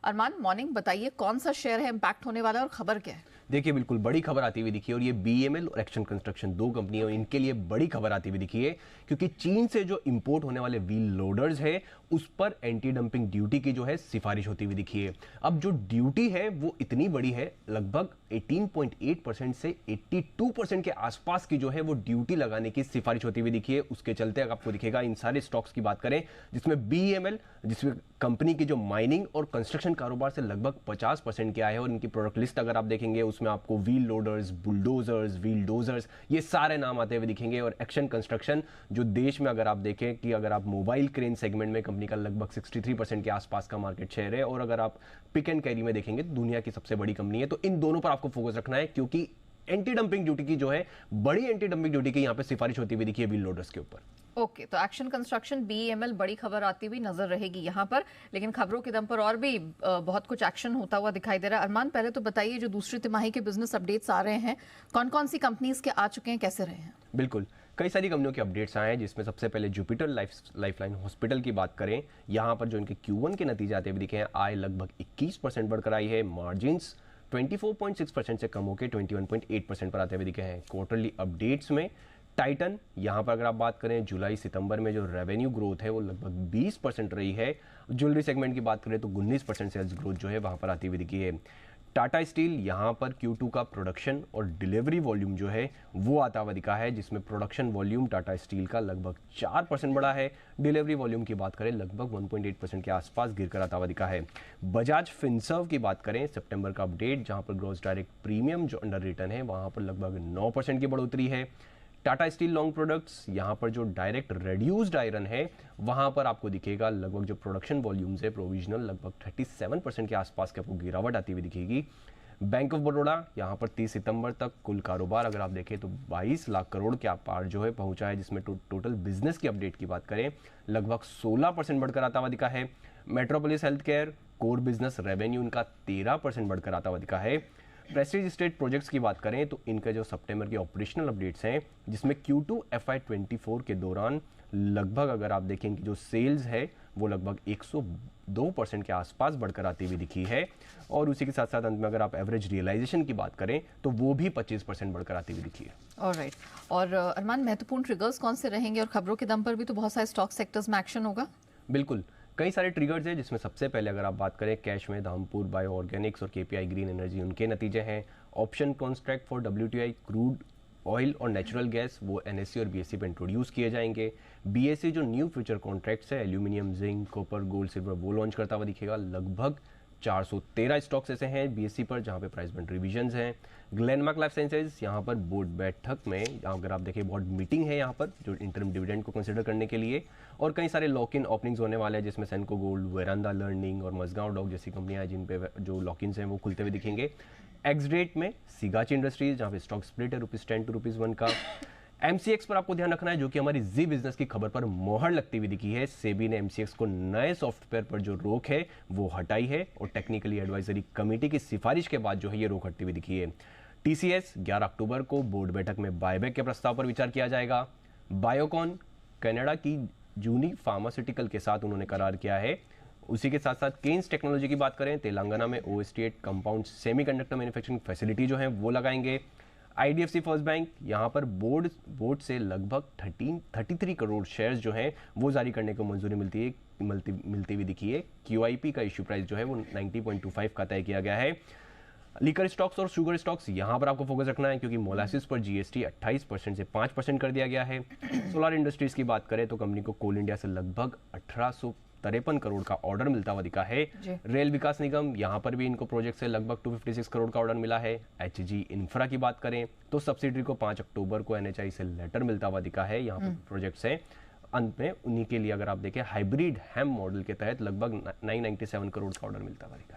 अरमान, morning बताइए कौन सा शेयर है इम्पैक्ट होने वाला है और खबर क्या है? देखिए, बिल्कुल बड़ी खबर आती हुई दिखी है और ये बीएमएल और एक्शन कंस्ट्रक्शन दो कंपनियां, इनके लिए बड़ी खबर आती हुई दिखी है क्योंकि चीन से जो इंपोर्ट होने वाले व्हील लोडर्स है उस पर एंटी डंपिंग ड्यूटी की जो है सिफारिश होती हुई दिखी है। अब जो ड्यूटी है वो इतनी बड़ी है, लगभग 18.8% से 82% के आसपास की जो है वो ड्यूटी लगाने की सिफारिश होती हुई दिखी है। उसके चलते अगर आपको दिखेगा इन सारे स्टॉक्स की बात करें जिसमें बीएमएल, जिसमें कंपनी की जो माइनिंग और कंस्ट्रक्शन कारोबार से लगभग 50% के आए हैं और इनकी प्रोडक्ट लिस्ट अगर आप देखेंगे उसमें आपको wheel loaders, bulldozers, wheel dozers, ये सारे नाम आते हुए दिखेंगे। और एक्शन कंस्ट्रक्शन जो देश में अगर आप देखें कि अगर आप मोबाइल क्रेन सेगमेंट में कंपनी का लगभग 63% के आसपास का मार्केट शेयर है और अगर आप पिक एंड कैरी में देखेंगे तो दुनिया की सबसे बड़ी कंपनी है। तो इन दोनों पर आपको फोकस रखना है क्योंकि एंटी डंपिंग ड्यूटी की जो है बड़ी एंटी डंपिंग ड्यूटी की यहां पे सिफारिश होती हुई दिखी है व्हील लोडर्स के ऊपर। ओके, तो एक्शन कंस्ट्रक्शन बीएमएल बड़ी खबर आती हुई नजर रहेगी यहाँ पर, लेकिन खबरों के दम पर और भी बहुत कुछ एक्शन होता हुआ दिखाई दे रहा है। अरमान, पहले तो बताइए जो दूसरी तिमाही के बिजनेस अपडेट्स आ रहे हैं, कौन कौन सी कंपनीज के आ चुके हैं, कैसे रहे हैं? बिल्कुल, कई सारी कंपनियों के अपडेट्स आए हैं जिसमें सबसे पहले जुपिटर लाइफलाइन हॉस्पिटल की बात करें। यहाँ पर जो इनके Q1 के नतीजे आते हुए दिखे हैं, आय लगभग 21% बढ़कर आई है, मार्जिन्स 24.6% से कम होकर 21.8% पर आते हुए दिखे हैं। क्वार्टरली अपडेट्स में टाइटन, यहाँ पर अगर आप बात करें जुलाई सितंबर में जो रेवेन्यू ग्रोथ है वो लगभग 20% रही है। ज्वेलरी सेगमेंट की बात करें तो 19% सेल्स ग्रोथ जो है वहाँ पर आती हुई दिखी है। टाटा स्टील, यहाँ पर Q2 का प्रोडक्शन और डिलीवरी वॉल्यूम जो है वो आता हुआ दिखा है जिसमें प्रोडक्शन वॉल्यूम टाटा स्टील का लगभग 4% बढ़ा है, डिलीवरी वॉल्यूम की बात करें लगभग 1.8% के आसपास गिरकर आता हुआ दिखा है। बजाज फिनसर्व की बात करें, सितंबर का अपडेट जहाँ पर ग्रॉस डायरेक्ट प्रीमियम जो अंडर रिटर्न है वहाँ पर लगभग 9% की बढ़ोतरी है। टाटा स्टील लॉन्ग प्रोडक्ट्स, यहाँ पर जो डायरेक्ट रेड्यूस्ड आयरन है वहाँ पर आपको दिखेगा लगभग जो प्रोडक्शन वॉल्यूम्स है प्रोविजनल लगभग 37% के आसपास की आपको गिरावट आती हुई दिखेगी। बैंक ऑफ बड़ौदा, यहाँ पर 30 सितंबर तक कुल कारोबार अगर आप देखें तो 22 लाख करोड़ के पार जो है पहुँचा है, जिसमें टोटल बिजनेस की अपडेट की बात करें लगभग 16% बढ़कर आता हुआ दिखा है। Metropolis health care core business revenue इनका 13% बढ़कर आता हुआ दिखा है। प्रेस्टीज स्टेट प्रोजेक्ट्स की बात करें तो इनका जो सितंबर के ऑपरेशनल अपडेट्स हैं जिसमें Q2 FY24 के दौरान लगभग अगर आप देखें कि जो सेल्स है वो लगभग 102% के आसपास बढ़कर आती हुई दिखी है और उसी के साथ साथ अंत में अगर आप एवरेज रियलाइजेशन की बात करें तो वो भी 25% बढ़कर आती हुई दिखी है। ऑलराइट, और अरमान, महत्वपूर्ण ट्रिगर्स कौन से रहेंगे और खबरों के दम पर भी तो बहुत सारे स्टॉक सेक्टर्स में एक्शन होगा? बिल्कुल, कई सारे ट्रिगर्स हैं जिसमें सबसे पहले अगर आप बात करें कैश में धामपुर बायो ऑर्गेनिक्स और KPI ग्रीन एनर्जी, उनके नतीजे हैं। Option contract for WTI crude oil और नेचुरल गैस वो NSE और BSE पे इंट्रोड्यूस किए जाएंगे। BSE जो न्यू फ्यूचर कॉन्ट्रैक्ट्स है aluminium, zinc, copper, gold, silver वो लॉन्च करता हुआ दिखेगा। लगभग 413 स्टॉक्स ऐसे हैं BSE पर जहां पे प्राइस बैंड रिविजन्स हैं। ग्लेनमार्क लाइफ साइंसेज, यहाँ पर बोर्ड बैठक में अगर आप देखें बोर्ड मीटिंग है यहाँ पर जो इंटरम डिविडेंड को कंसिडर करने के लिए, और कई सारे लॉक इन ओपनिंग्स होने वाले हैं जिसमें सेंको गोल्ड, वेरांडा लर्निंग और मजगांव डॉक जैसी कंपनियां जिन पे जो लॉक इन्स हैं वो खुलते हुए दिखेंगे। एक्स डेट में सिगाची इंडस्ट्रीज जहाँ पे स्टॉक स्प्लिट है ₹10 to ₹1 का। MCX पर आपको ध्यान रखना है जो कि हमारी जी बिजनेस की खबर पर मोहर लगती हुई दिखी है। सेबी ने MCX को नए सॉफ्टवेयर पर जो रोक है वो हटाई है और टेक्निकली एडवाइजरी कमेटी की सिफारिश के बाद जो है ये रोक हटती हुई दिखी है। TCS 11 अक्टूबर को बोर्ड बैठक में बायबैक के प्रस्ताव पर विचार किया जाएगा। बायोकॉन, कनाडा की जूनी फार्मास्यूटिकल के साथ उन्होंने करार किया है। उसी के साथ साथ केन्स टेक्नोलॉजी की बात करें, तेलंगाना में OST8 compound semiconductor manufacturing facility जो है वो लगाएंगे। IDFC फर्स्ट बैंक, यहाँ पर बोर्ड से लगभग 33 करोड़ शेयर्स जो हैं वो जारी करने को मंजूरी मिलती हुई दिखी है। QIP का इश्यू प्राइस जो है वो 90.25 का तय किया गया है। लीकर स्टॉक्स और शुगर स्टॉक्स, यहाँ पर आपको फोकस रखना है क्योंकि मोलासिस पर GST 28% से 5% कर दिया गया है। सोलर इंडस्ट्रीज की बात करें तो कंपनी को कोल इंडिया से लगभग 1853 करोड़ का ऑर्डर मिलता हुआ दिखा है। रेल विकास निगम, यहाँ पर भी इनको प्रोजेक्ट से लगभग 256 करोड़ का ऑर्डर मिला है। HG इंफ्रा की बात करें तो सब्सिडरी को 5 अक्टूबर को NHAI से लेटर मिलता हुआ दिखा है। यहाँ पर प्रोजेक्ट्स हैं। अंत में उन्हीं के लिए अगर आप देखें हाइब्रिड हैम मॉडल के तहत लगभग 997 करोड़ का ऑर्डर मिलता हुआ दिखा है।